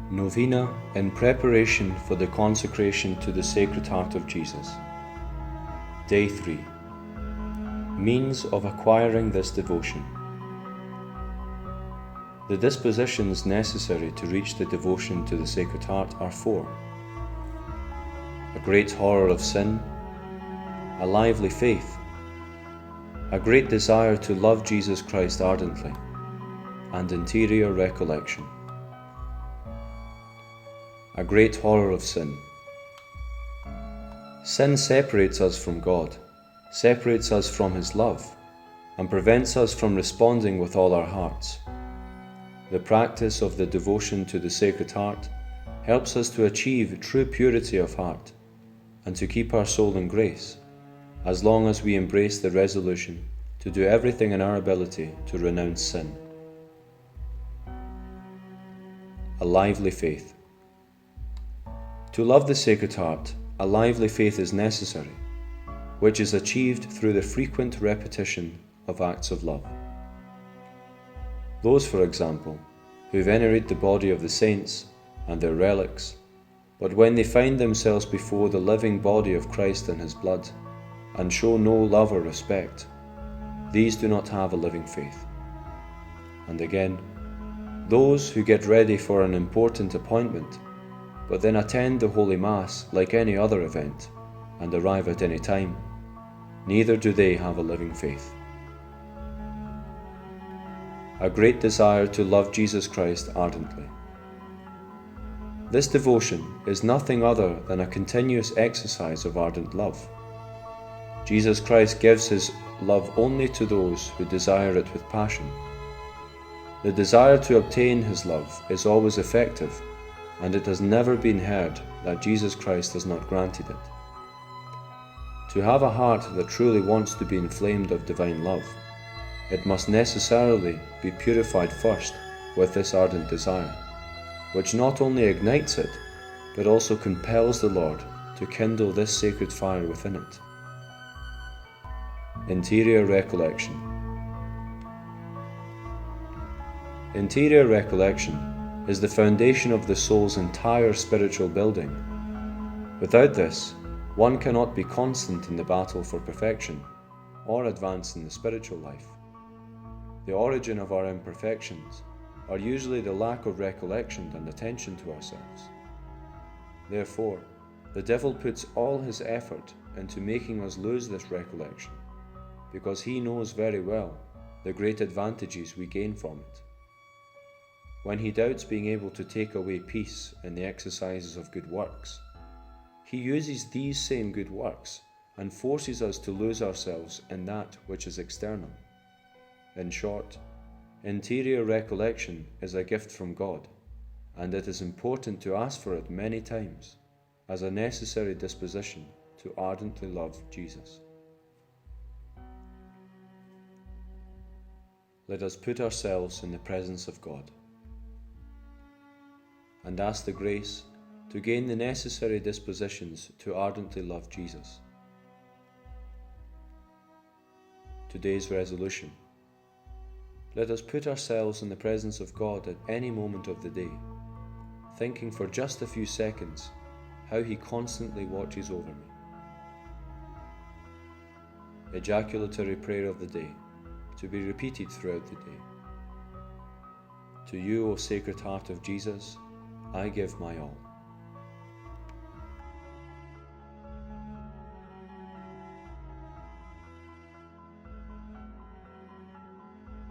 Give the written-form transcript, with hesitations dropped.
Novena in preparation for the consecration to the Sacred Heart of Jesus. Day 3. Means of acquiring this devotion. The dispositions necessary to reach the devotion to the Sacred Heart are 4. A great horror of sin, a lively faith, a great desire to love Jesus Christ ardently, and interior recollection. A great horror of sin. Sin separates us from God, separates us from His love, and prevents us from responding with all our hearts. The practice of the devotion to the Sacred Heart helps us to achieve true purity of heart and to keep our soul in grace, as long as we embrace the resolution to do everything in our ability to renounce sin. A lively faith. To love the Sacred Heart, a lively faith is necessary, which is achieved through the frequent repetition of acts of love. Those, for example, who venerate the body of the saints and their relics, but when they find themselves before the living body of Christ and His blood, and show no love or respect, these do not have a living faith. And again, those who get ready for an important appointment, but then attend the Holy Mass like any other event, and arrive at any time, neither do they have a living faith. A great desire to love Jesus Christ ardently. This devotion is nothing other than a continuous exercise of ardent love. Jesus Christ gives His love only to those who desire it with passion. The desire to obtain His love is always effective, and it has never been heard that Jesus Christ has not granted it. To have a heart that truly wants to be inflamed of divine love, it must necessarily be purified first with this ardent desire, which not only ignites it, but also compels the Lord to kindle this sacred fire within it. Interior recollection. Interior recollection is the foundation of the soul's entire spiritual building. Without this, one cannot be constant in the battle for perfection, or advance in the spiritual life. The origin of our imperfections are usually the lack of recollection and attention to ourselves. Therefore, the devil puts all his effort into making us lose this recollection, because he knows very well the great advantages we gain from it. When he doubts being able to take away peace in the exercises of good works, he uses these same good works and forces us to lose ourselves in that which is external. In short, interior recollection is a gift from God, and it is important to ask for it many times as a necessary disposition to ardently love Jesus. Let us put ourselves in the presence of God and ask the grace to gain the necessary dispositions to ardently love Jesus. Today's resolution. Let us put ourselves in the presence of God at any moment of the day, thinking for just a few seconds how He constantly watches over me. Ejaculatory Prayer of the Day, to be repeated throughout the day. To you, O Sacred Heart of Jesus, I give my all.